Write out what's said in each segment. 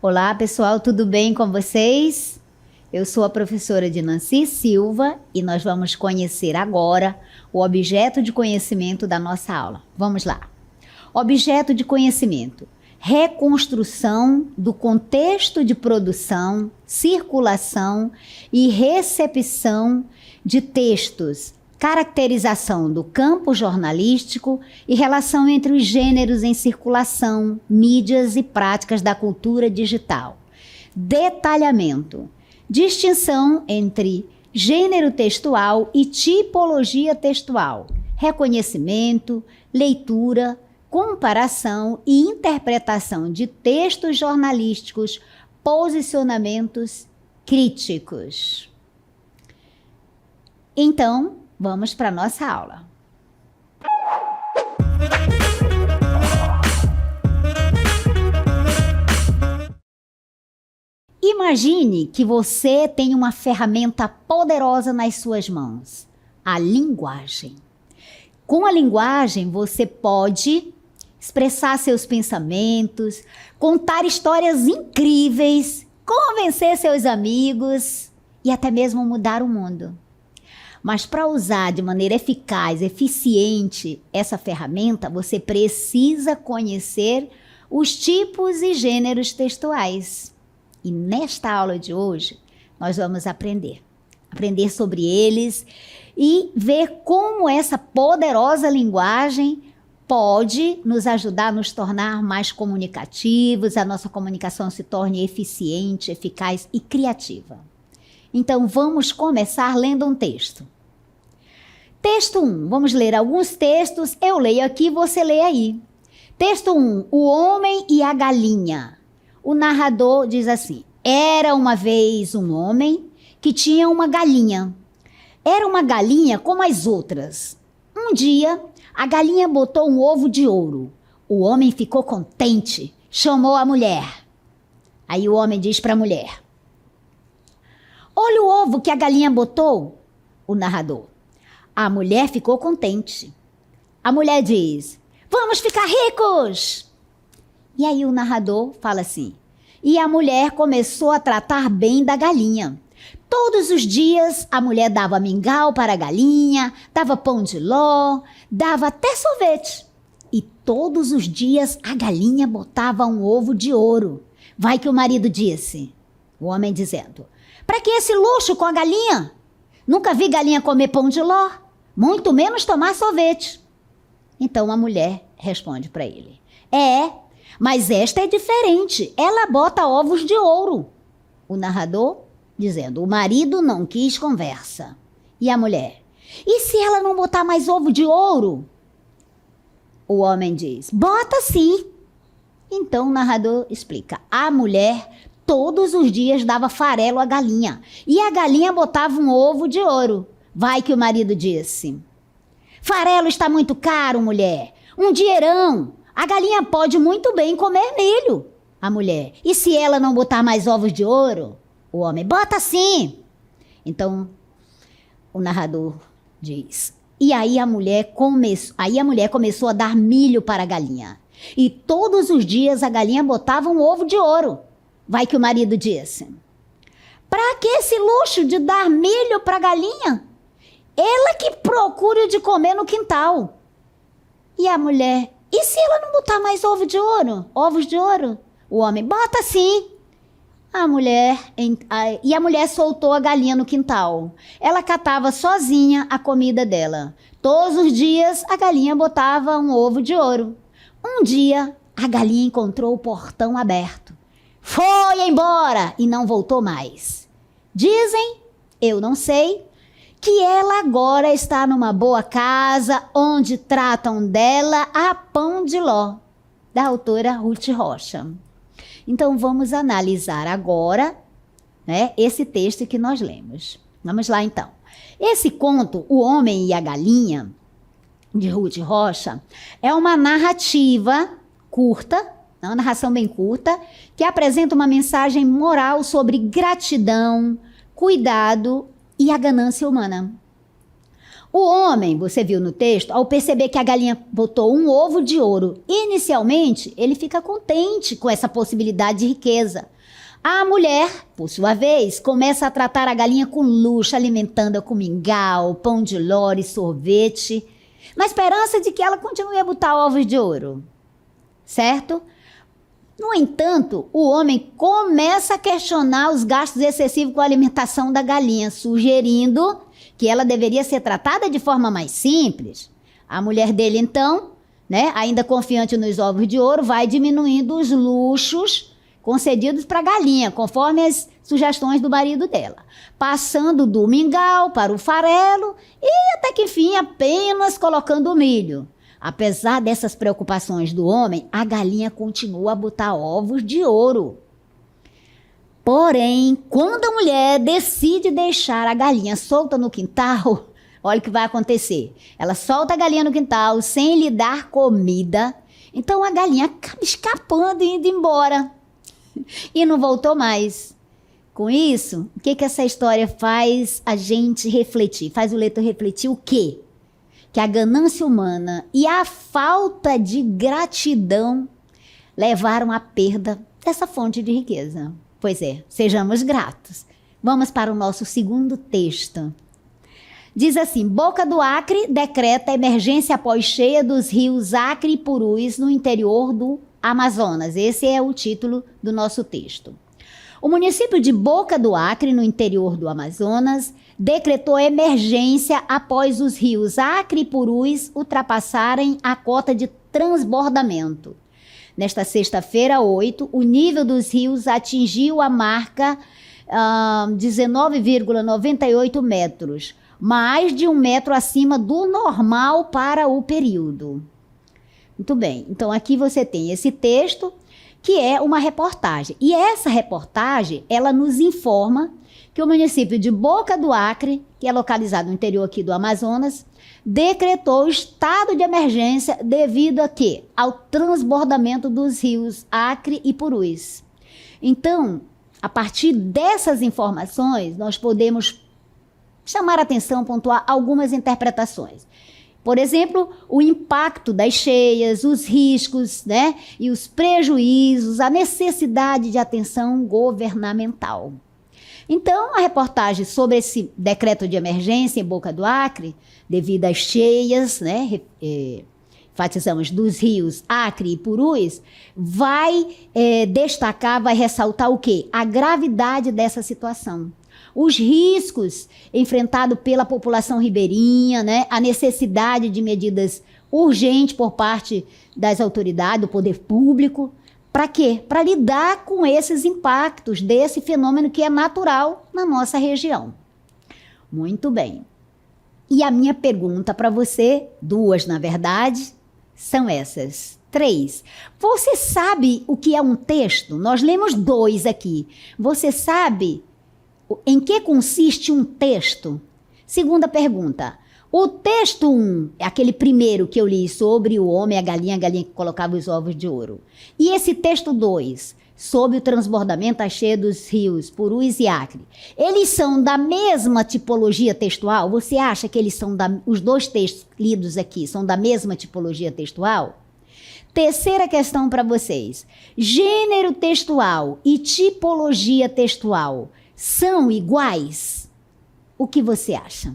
Olá, pessoal, tudo bem com vocês? Eu sou a professora Dinancy Silva e nós vamos conhecer agora o objeto de conhecimento da nossa aula. Vamos lá. Objeto de conhecimento: reconstrução do contexto de produção, circulação e recepção de textos, caracterização do campo jornalístico e relação entre os gêneros em circulação, mídias e práticas da cultura digital. Detalhamento: distinção entre gênero textual e tipologia textual, reconhecimento, leitura, comparação e interpretação de textos jornalísticos, posicionamentos críticos. Então, vamos para a nossa aula. Imagine que você tem uma ferramenta poderosa nas suas mãos: a linguagem. Com a linguagem, você pode expressar seus pensamentos, contar histórias incríveis, convencer seus amigos e até mesmo mudar o mundo. Mas para usar de maneira eficaz, eficiente essa ferramenta, você precisa conhecer os tipos e gêneros textuais. E nesta aula de hoje, nós vamos aprender sobre eles e ver como essa poderosa linguagem pode nos ajudar a nos tornar mais comunicativos, a nossa comunicação se torne eficiente, eficaz e criativa. Então, vamos começar lendo um texto. Texto 1. Vamos ler alguns textos. Eu leio aqui, você lê aí. Texto 1. O homem e a galinha. O narrador diz assim: era uma vez um homem que tinha uma galinha. Era uma galinha como as outras. Um dia, a galinha botou um ovo de ouro. O homem ficou contente, chamou a mulher. Aí o homem diz para a mulher: olha o ovo que a galinha botou. O narrador. A mulher ficou contente. A mulher diz: vamos ficar ricos. E aí o narrador fala assim: e a mulher começou a tratar bem da galinha. Todos os dias a mulher dava mingau para a galinha, dava pão de ló, dava até sorvete. E todos os dias a galinha botava um ovo de ouro. Vai que o marido disse, o homem dizendo: para que esse luxo com a galinha? Nunca vi galinha comer pão de ló, muito menos tomar sorvete. Então a mulher responde para ele: mas esta é diferente, ela bota ovos de ouro. O narrador dizendo: o marido não quis conversa. E a mulher: e se ela não botar mais ovo de ouro? O homem diz: bota sim. Então o narrador explica: a mulher todos os dias dava farelo à galinha e a galinha botava um ovo de ouro. Vai que o marido disse: farelo está muito caro, mulher, um dinheirão. A galinha pode muito bem comer milho. A mulher: e se ela não botar mais ovos de ouro? O homem: bota sim. Então o narrador diz: e aí a mulher começou a dar milho para a galinha. E todos os dias a galinha botava um ovo de ouro. Vai que o marido disse: para que esse luxo de dar milho para a galinha? Ela que procure de comer no quintal. E a mulher: e se ela não botar mais ovos de ouro? O homem: bota sim. A mulher soltou a galinha no quintal. Ela catava sozinha a comida dela. Todos os dias a galinha botava um ovo de ouro. Um dia a galinha encontrou o portão aberto. Foi embora e não voltou mais. Dizem, eu não sei, que ela agora está numa boa casa onde tratam dela a pão de ló, da autora Ruth Rocha. Então vamos analisar agora, esse texto que nós lemos. Vamos lá então. Esse conto, O Homem e a Galinha, de Ruth Rocha, é uma narrativa curta, uma narração bem curta, que apresenta uma mensagem moral sobre gratidão, cuidado e a ganância humana. O homem, você viu no texto, ao perceber que a galinha botou um ovo de ouro, inicialmente ele fica contente com essa possibilidade de riqueza. A mulher, por sua vez, começa a tratar a galinha com luxo, alimentando-a com mingau, pão de ló e sorvete, na esperança de que ela continue a botar ovos de ouro, certo? No entanto, o homem começa a questionar os gastos excessivos com a alimentação da galinha, sugerindo que ela deveria ser tratada de forma mais simples. A mulher dele, então, né, ainda confiante nos ovos de ouro, vai diminuindo os luxos concedidos para a galinha, conforme as sugestões do marido dela, passando do mingau para o farelo e até que enfim apenas colocando o milho. Apesar dessas preocupações do homem, a galinha continua a botar ovos de ouro. Porém, quando a mulher decide deixar a galinha solta no quintal, olha o que vai acontecer. Ela solta a galinha no quintal sem lhe dar comida, então a galinha acaba escapando e indo embora. E não voltou mais. Com isso, o que essa história faz a gente refletir? Faz o leitor refletir o quê? Que a ganância humana e a falta de gratidão levaram à perda dessa fonte de riqueza. Pois é, sejamos gratos. Vamos para o nosso segundo texto. Diz assim: Boca do Acre decreta emergência após cheia dos rios Acre e Purus no interior do Amazonas. Esse é o título do nosso texto. O município de Boca do Acre, no interior do Amazonas, decretou emergência após os rios Acre e Purus ultrapassarem a cota de transbordamento. Nesta sexta-feira, 8, o nível dos rios atingiu a marca 19,98 metros, mais de 1 metro acima do normal para o período. Muito bem, então aqui você tem esse texto que é uma reportagem. E essa reportagem, ela nos informa que o município de Boca do Acre, que é localizado no interior aqui do Amazonas, decretou estado de emergência devido a quê? Ao transbordamento dos rios Acre e Purus. Então, a partir dessas informações, nós podemos chamar a atenção, pontuar algumas interpretações. Por exemplo, o impacto das cheias, os riscos, né, e os prejuízos, a necessidade de atenção governamental. Então, a reportagem sobre esse decreto de emergência em Boca do Acre, devido às cheias, né, enfatizamos, dos rios Acre e Purus, vai destacar, vai ressaltar o quê? A gravidade dessa situação. Os riscos enfrentados pela população ribeirinha, né? A necessidade de medidas urgentes por parte das autoridades, do poder público. Para quê? Para lidar com esses impactos desse fenômeno que é natural na nossa região. Muito bem. E a minha pergunta para você, duas na verdade, são essas. 3. Você sabe o que é um texto? Nós lemos 2 aqui. Você sabe em que consiste um texto? Segunda pergunta. O texto 1, aquele primeiro que eu li sobre o homem e a galinha que colocava os ovos de ouro. E esse texto 2, sobre o transbordamento, a cheia dos rios Purus e Acre. Eles são da mesma tipologia textual? Você acha que eles são os dois textos lidos aqui são da mesma tipologia textual? Terceira questão para vocês. Gênero textual e tipologia textual são iguais? O que você acha?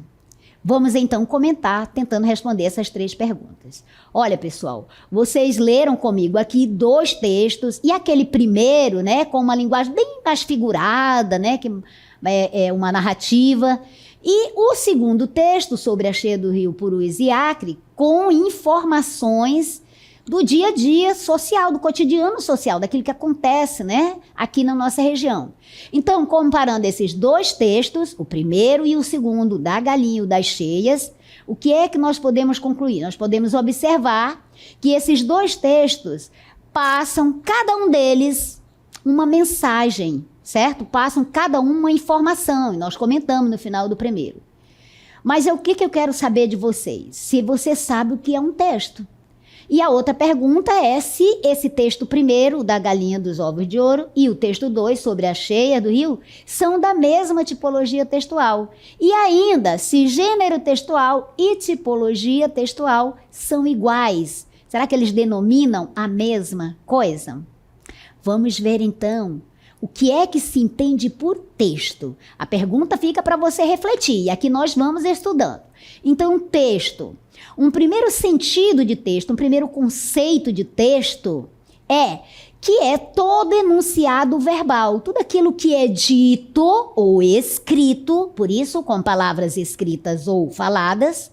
Vamos então comentar, tentando responder essas 3 perguntas. Olha, pessoal, vocês leram comigo aqui 2 textos, e aquele primeiro, né, com uma linguagem bem mais figurada, né, que é uma narrativa, e o segundo texto sobre a cheia do rio Purus e Acre, com informações do dia a dia social, do cotidiano social, daquilo que acontece, né, aqui na nossa região. Então, comparando esses 2 textos, o primeiro e o segundo, da galinha e das cheias, o que é que nós podemos concluir? Nós podemos observar que esses 2 textos passam, cada um deles, uma mensagem, certo? Passam cada um uma informação, e nós comentamos no final do primeiro. Mas o que eu quero saber de vocês? Se você sabe o que é um texto. E a outra pergunta é se esse texto primeiro, da galinha dos ovos de ouro, e o texto 2, sobre a cheia do rio, são da mesma tipologia textual. E ainda, se gênero textual e tipologia textual são iguais. Será que eles denominam a mesma coisa? Vamos ver então o que é que se entende por texto. A pergunta fica para você refletir, e aqui nós vamos estudando. Então, texto. Um primeiro sentido de texto, um primeiro conceito de texto é que é todo enunciado verbal, tudo aquilo que é dito ou escrito, por isso com palavras escritas ou faladas,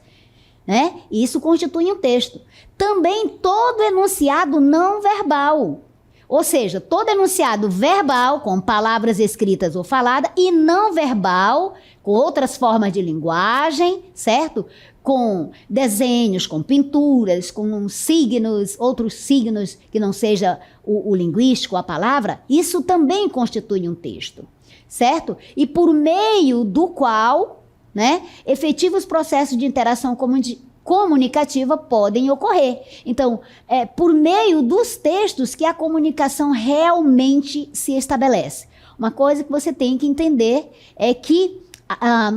né? Isso constitui um texto. Também todo enunciado não verbal, ou seja, todo enunciado verbal com palavras escritas ou faladas e não verbal com outras formas de linguagem, certo? Com desenhos, com pinturas, com signos, outros signos que não seja o linguístico, a palavra, isso também constitui um texto, certo? E por meio do qual, né, efetivos processos de interação comunicativa podem ocorrer. Então, é por meio dos textos que a comunicação realmente se estabelece. Uma coisa que você tem que entender é que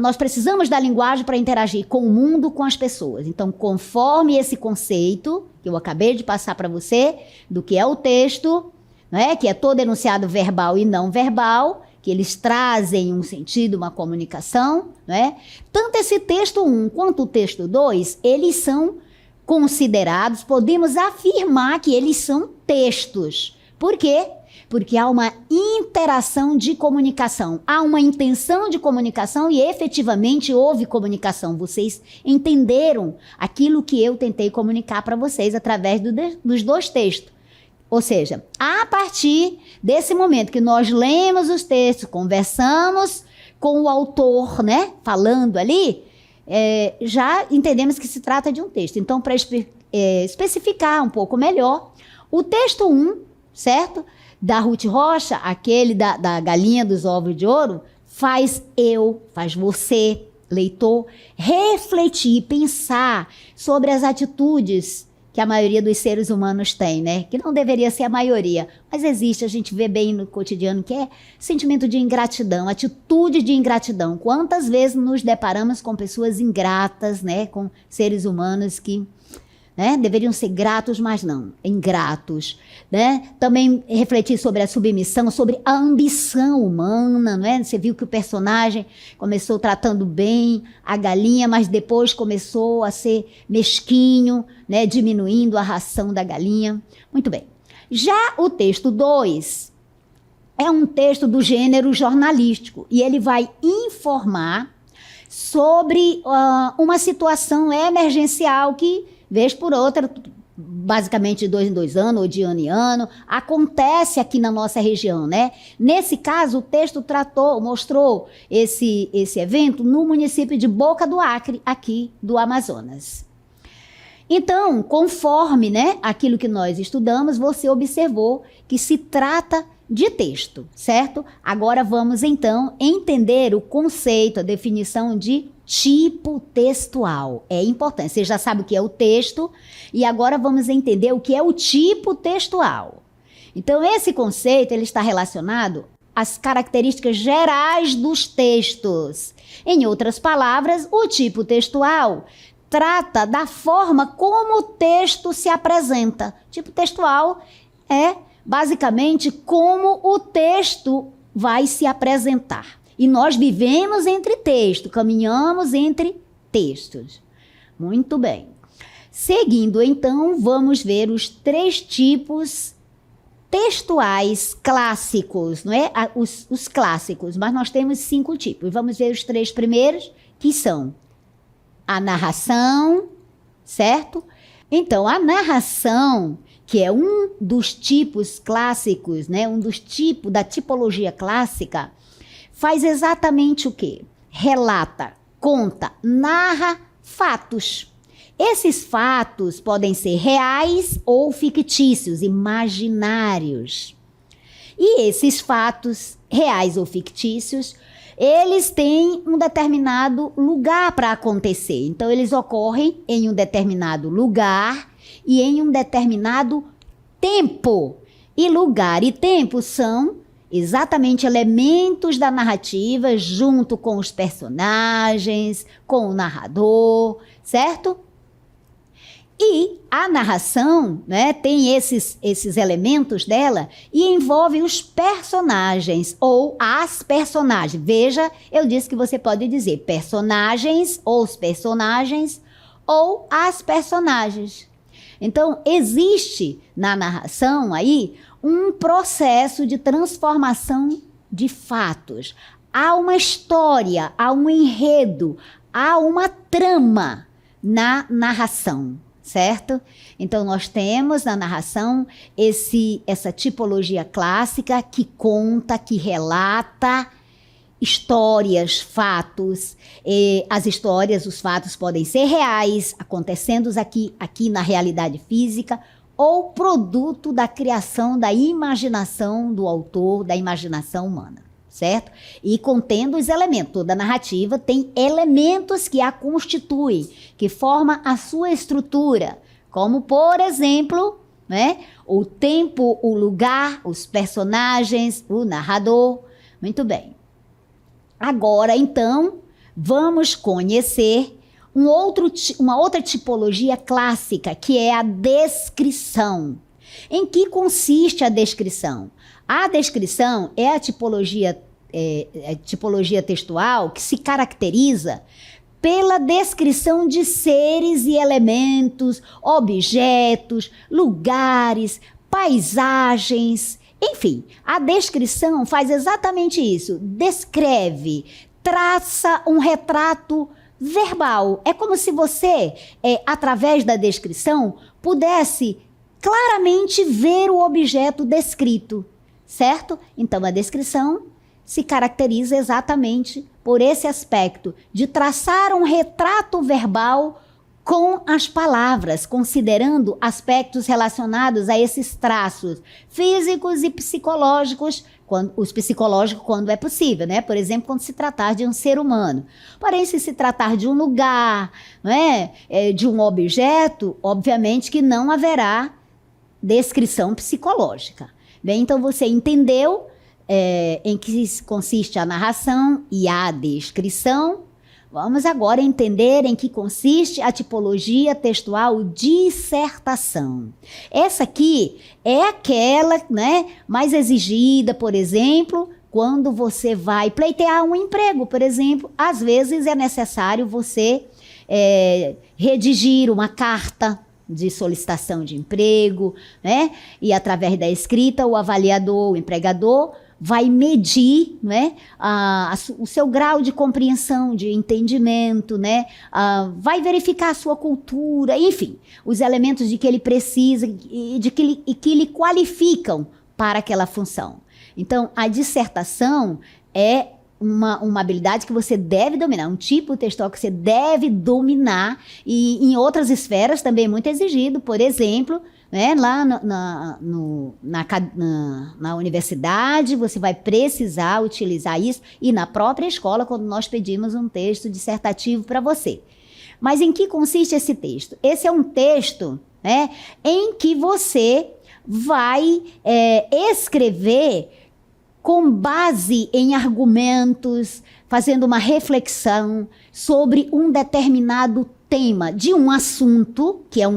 nós precisamos da linguagem para interagir com o mundo, com as pessoas. Então, conforme esse conceito que eu acabei de passar para você, do que é o texto, né, que é todo enunciado verbal e não verbal, que eles trazem um sentido, uma comunicação, né? Tanto esse texto 1 quanto o texto 2, eles são considerados, podemos afirmar que eles são textos. Por quê? Porque há uma interação de comunicação, há uma intenção de comunicação e efetivamente houve comunicação. Vocês entenderam aquilo que eu tentei comunicar para vocês através dos dois textos. Ou seja, a partir desse momento que nós lemos os textos, conversamos com o autor, né, falando ali, já entendemos que se trata de um texto. Então, para especificar um pouco melhor, o texto 1, certo? Da Ruth Rocha, aquele da galinha dos ovos de ouro, faz você, leitor, refletir, pensar sobre as atitudes que a maioria dos seres humanos tem, né? Que não deveria ser a maioria, mas existe, a gente vê bem no cotidiano, que é sentimento de ingratidão, atitude de ingratidão. Quantas vezes nos deparamos com pessoas ingratas, né? Com seres humanos que, né, deveriam ser gratos, mas não, ingratos, né? Também refletir sobre a submissão, sobre a ambição humana, né? Você viu que o personagem começou tratando bem a galinha, mas depois começou a ser mesquinho, né? Diminuindo a ração da galinha. Muito bem. Já o texto 2 é um texto do gênero jornalístico e ele vai informar sobre uma situação emergencial que, vez por outra, basicamente de 2 em 2 anos, ou de ano em ano, acontece aqui na nossa região, né? Nesse caso, o texto mostrou esse evento no município de Boca do Acre, aqui do Amazonas. Então, conforme, né, aquilo que nós estudamos, você observou que se trata de texto, certo? Agora vamos, então, entender o conceito, a definição de tipo textual. É importante. Você já sabe o que é o texto e agora vamos entender o que é o tipo textual. Então, esse conceito ele está relacionado às características gerais dos textos. Em outras palavras, o tipo textual trata da forma como o texto se apresenta. Tipo textual é basicamente como o texto vai se apresentar. E nós vivemos entre textos, caminhamos entre textos. Muito bem. Seguindo, então, vamos ver os 3 tipos textuais clássicos, não é? Os clássicos, mas nós temos 5 tipos. Vamos ver os 3 primeiros, que são a narração, certo? Então, a narração, que é um dos tipos clássicos, né? Um dos tipos da tipologia clássica, faz exatamente o quê? Relata, conta, narra fatos. Esses fatos podem ser reais ou fictícios, imaginários. E esses fatos, reais ou fictícios, eles têm um determinado lugar para acontecer. Então, eles ocorrem em um determinado lugar e em um determinado tempo. E lugar e tempo são exatamente elementos da narrativa junto com os personagens, com o narrador, certo? E a narração, né, tem esses elementos dela e envolve os personagens ou as personagens. Veja, eu disse que você pode dizer personagens, ou os personagens, ou as personagens. Então, existe na narração aí um processo de transformação de fatos. Há uma história, há um enredo, há uma trama na narração. Certo? Então, nós temos na narração essa tipologia clássica que conta, que relata histórias, fatos. As histórias, os fatos podem ser reais, acontecendo aqui na realidade física, ou produto da criação, da imaginação do autor, da imaginação humana. Certo? E contendo os elementos. Toda narrativa tem elementos que a constituem, que formam a sua estrutura, como, por exemplo, né, o tempo, o lugar, os personagens, o narrador. Muito bem. Agora, então, vamos conhecer uma outra tipologia clássica, que é a descrição. Em que consiste a descrição? A descrição é a tipologia textual que se caracteriza pela descrição de seres e elementos, objetos, lugares, paisagens. Enfim, a descrição faz exatamente isso. Descreve, traça um retrato verbal. É como se você, através da descrição, pudesse claramente ver o objeto descrito. Certo? Então, a descrição se caracteriza exatamente por esse aspecto de traçar um retrato verbal com as palavras, considerando aspectos relacionados a esses traços físicos e psicológicos, os psicológicos quando é possível, né? Por exemplo, quando se tratar de um ser humano. Porém, se tratar de um lugar, não é? De um objeto, obviamente que não haverá descrição psicológica. Bem, então você entendeu em que consiste a narração e a descrição. Vamos agora entender em que consiste a tipologia textual dissertação. Essa aqui é aquela, né, mais exigida, por exemplo, quando você vai pleitear um emprego, por exemplo. Às vezes é necessário você redigir uma carta de solicitação de emprego, né? E através da escrita, o avaliador, o empregador, vai medir, né, o seu grau de compreensão, de entendimento, né? Vai verificar a sua cultura, enfim, os elementos de que ele precisa e que lhe qualificam para aquela função. Então, a dissertação é uma habilidade que você deve dominar, um tipo textual que você deve dominar, e em outras esferas também é muito exigido. Por exemplo, né, lá na universidade você vai precisar utilizar isso, e na própria escola, quando nós pedimos um texto dissertativo para você. Mas em que consiste esse texto? Esse é um texto, né, em que você vai escrever com base em argumentos, fazendo uma reflexão sobre um determinado tema de um assunto, que é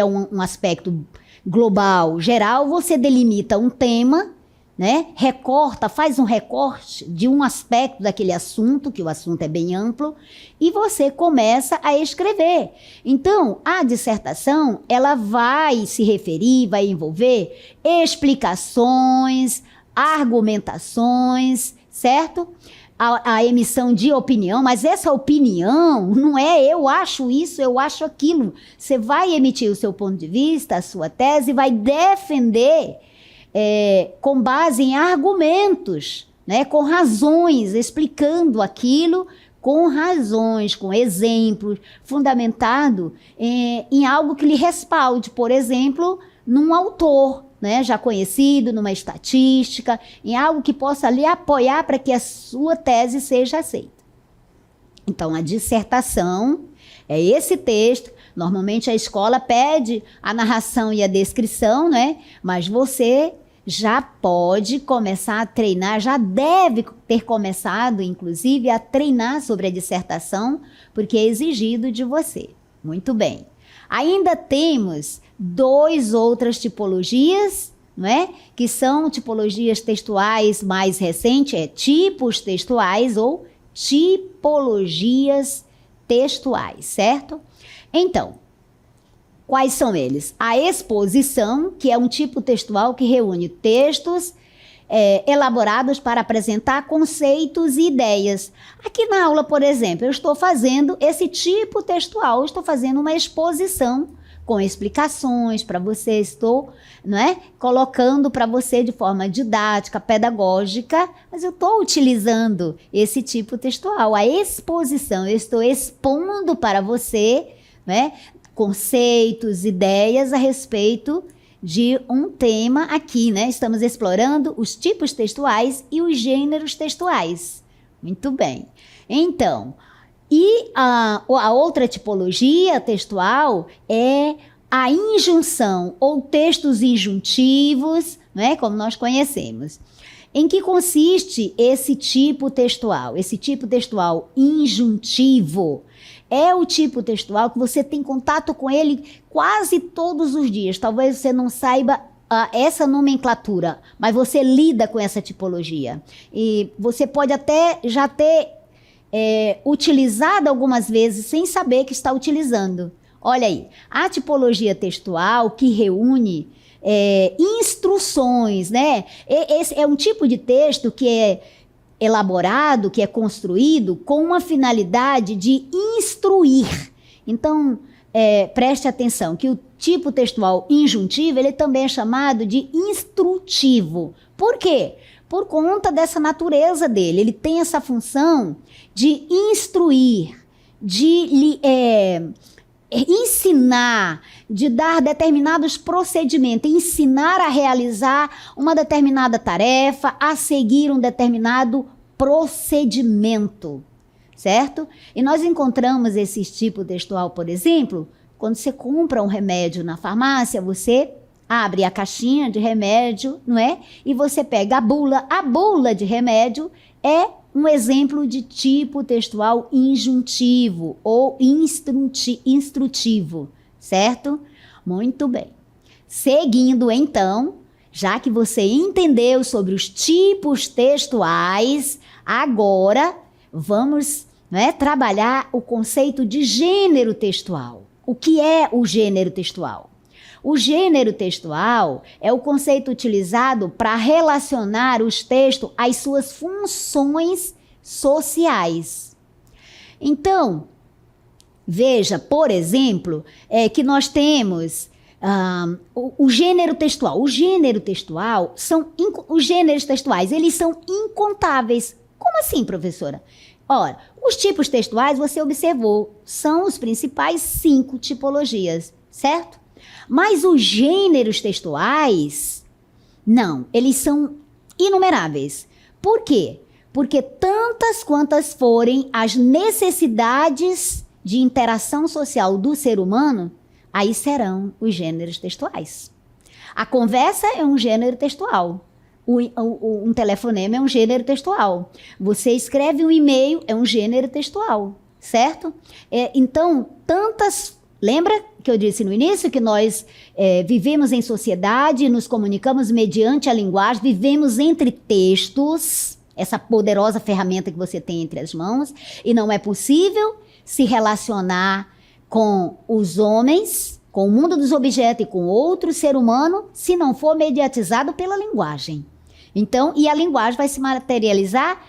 um aspecto global, geral. Você delimita um tema, né? Faz um recorte de um aspecto daquele assunto, que o assunto é bem amplo, e você começa a escrever. Então, a dissertação, ela vai se referir, vai envolver explicações, argumentações, certo? A emissão de opinião, mas essa opinião não é eu acho isso, eu acho aquilo. Você vai emitir o seu ponto de vista, a sua tese, vai defender com base em argumentos, né? Com razões, explicando aquilo com razões, com exemplos, fundamentado em algo que lhe respalde, por exemplo, num autor, né, já conhecido, numa estatística, em algo que possa lhe apoiar para que a sua tese seja aceita. Então, a dissertação é esse texto Normalmente a escola pede a narração e a descrição, né? Mas você já pode começar a treinar, já deve ter começado, inclusive, a treinar sobre a dissertação, porque é exigido de você. Muito bem. Ainda temos 2 outras tipologias, não é? Que são tipologias textuais mais recentes, tipos textuais ou tipologias textuais, certo? Então, quais são eles? A exposição, que é um tipo textual que reúne textos elaborados para apresentar conceitos e ideias. Aqui na aula, por exemplo, eu estou fazendo esse tipo textual, eu estou fazendo uma exposição com explicações para você, estou, não é, colocando para você de forma didática, pedagógica, mas eu estou utilizando esse tipo textual, a exposição, eu estou expondo para você, né, conceitos, ideias a respeito de um tema aqui, né? Estamos explorando os tipos textuais e os gêneros textuais. Muito bem. Então, e a outra tipologia textual é a injunção ou textos injuntivos, né? Como nós conhecemos. Em que consiste esse tipo textual? Esse tipo textual injuntivo é o tipo textual que você tem contato com ele quase todos os dias. Talvez você não saiba essa nomenclatura, mas você lida com essa tipologia. E você pode até já ter utilizado algumas vezes sem saber que está utilizando. Olha aí, a tipologia textual que reúne instruções, né? Esse é um tipo de texto que é elaborado, que é construído com uma finalidade de instruir. Então, preste atenção que o tipo textual injuntivo, ele também é chamado de instrutivo. Por quê? Por conta dessa natureza dele. Ele tem essa função de instruir, de ensinar, de dar determinados procedimentos, ensinar a realizar uma determinada tarefa, a seguir um determinado procedimento, certo? E nós encontramos esse tipo textual, por exemplo, quando você compra um remédio na farmácia, você abre a caixinha de remédio, não é? E você pega a bula. A bula de remédio é um exemplo de tipo textual injuntivo ou instrutivo, certo? Muito bem. Seguindo, então, já que você entendeu sobre os tipos textuais, agora vamos, né, trabalhar o conceito de gênero textual. O que é o gênero textual? O gênero textual é o conceito utilizado para relacionar os textos às suas funções sociais. Então, veja, por exemplo, que nós temos o gênero textual. O gênero textual os gêneros textuais, eles são incontáveis. Como assim, professora? Ora, os tipos textuais, você observou, são os principais 5 tipologias, certo? Mas os gêneros textuais, não, eles são inumeráveis. Por quê? Porque tantas quantas forem as necessidades de interação social do ser humano, aí serão os gêneros textuais. A conversa é um gênero textual. Um telefonema é um gênero textual. Você escreve um e-mail, é um gênero textual, certo? Então, lembra que eu disse no início que nós vivemos em sociedade, nos comunicamos mediante a linguagem, vivemos entre textos, essa poderosa ferramenta que você tem entre as mãos, e não é possível se relacionar com os homens, com o mundo dos objetos e com outro ser humano, se não for mediatizado pela linguagem. Então, e a linguagem vai se materializar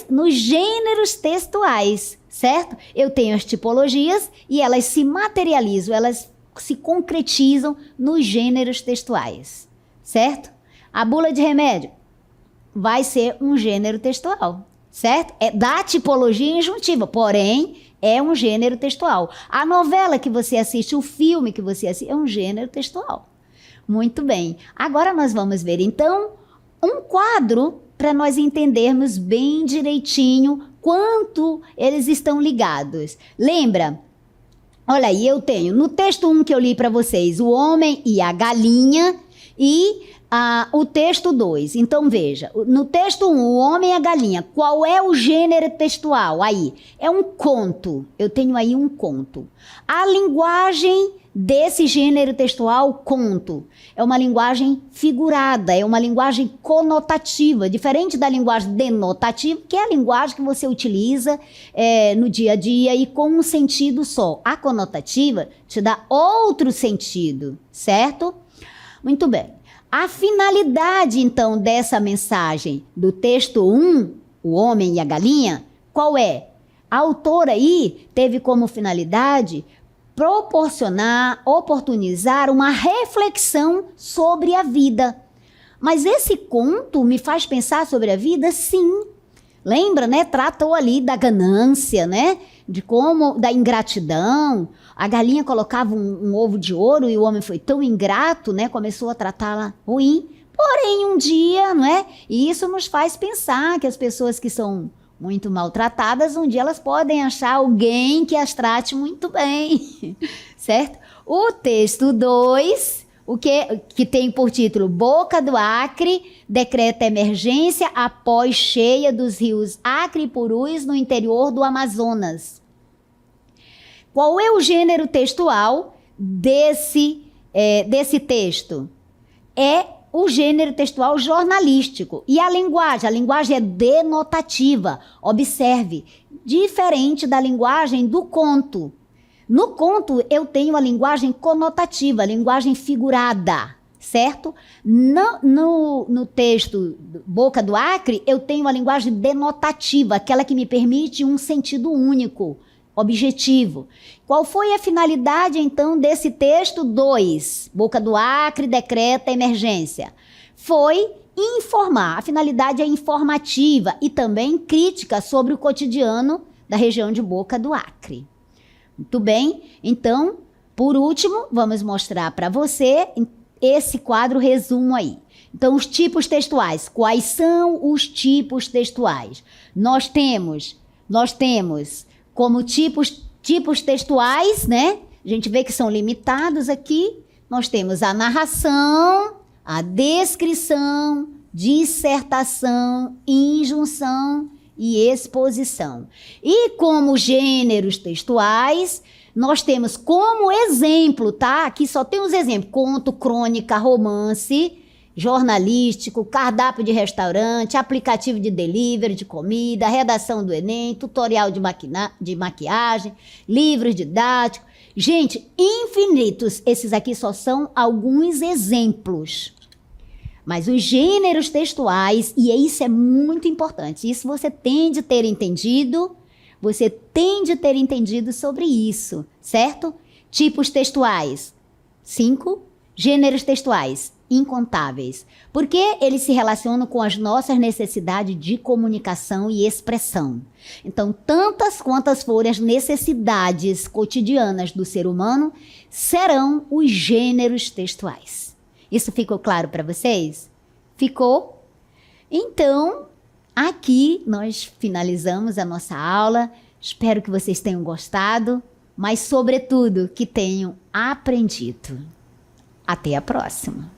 nos gêneros textuais, certo? Eu tenho as tipologias e elas se materializam, elas se concretizam nos gêneros textuais, certo? A bula de remédio vai ser um gênero textual, certo? É da tipologia injuntiva, porém, é um gênero textual. A novela que você assiste, o filme que você assiste, é um gênero textual. Muito bem. Agora nós vamos ver, então, um quadro para nós entendermos bem direitinho quanto eles estão ligados. Lembra? Olha aí, eu tenho no texto 1 que eu li para vocês, o homem e a galinha e o texto 2. Então veja, no texto 1, o homem e a galinha, qual é o gênero textual? Aí, é um conto. Eu tenho aí um conto. A linguagem desse gênero textual, conto, é uma linguagem figurada, é uma linguagem conotativa, diferente da linguagem denotativa, que é a linguagem que você utiliza no dia a dia e com um sentido só. A conotativa te dá outro sentido, certo? Muito bem. A finalidade, então, dessa mensagem do texto 1, o homem e a galinha, qual é? A autora aí teve como finalidade proporcionar, oportunizar uma reflexão sobre a vida. Mas esse conto me faz pensar sobre a vida? Sim. Lembra, né? Tratou ali da ganância, né? De como, da ingratidão. A galinha colocava um ovo de ouro e o homem foi tão ingrato, né? Começou a tratá-la ruim. Porém, um dia, não é? E isso nos faz pensar que as pessoas que são muito maltratadas, um dia elas podem achar alguém que as trate muito bem, certo? O texto 2, que tem por título Boca do Acre, decreta emergência após cheia dos rios Acre e Purus no interior do Amazonas. Qual é o gênero textual desse texto? É o gênero textual jornalístico. E a linguagem é denotativa. Observe, diferente da linguagem do conto. No conto, eu tenho a linguagem conotativa, a linguagem figurada, certo? No texto Boca do Acre, eu tenho a linguagem denotativa, aquela que me permite um sentido único, objetivo. Qual foi a finalidade, então, desse texto 2? Boca do Acre decreta emergência. Foi informar. A finalidade é informativa e também crítica sobre o cotidiano da região de Boca do Acre. Muito bem. Então, por último, vamos mostrar para você esse quadro resumo aí. Então, os tipos textuais. Quais são os tipos textuais? Nós temos como tipos textuais, né? A gente vê que são limitados aqui. Nós temos a narração, a descrição, dissertação, injunção e exposição. E como gêneros textuais, nós temos como exemplo, tá? Aqui só tem os exemplos: conto, crônica, romance, jornalístico, cardápio de restaurante, aplicativo de delivery de comida, redação do Enem, tutorial de maquiagem, livros didáticos. Gente, infinitos. Esses aqui só são alguns exemplos. Mas os gêneros textuais, e isso é muito importante, isso você tem de ter entendido, sobre isso, certo? Tipos textuais, 5. Gêneros textuais, incontáveis, porque eles se relacionam com as nossas necessidades de comunicação e expressão. Então, tantas quantas forem as necessidades cotidianas do ser humano, serão os gêneros textuais. Isso ficou claro para vocês? Ficou? Então, aqui nós finalizamos a nossa aula. Espero que vocês tenham gostado, mas, sobretudo, que tenham aprendido. Até a próxima!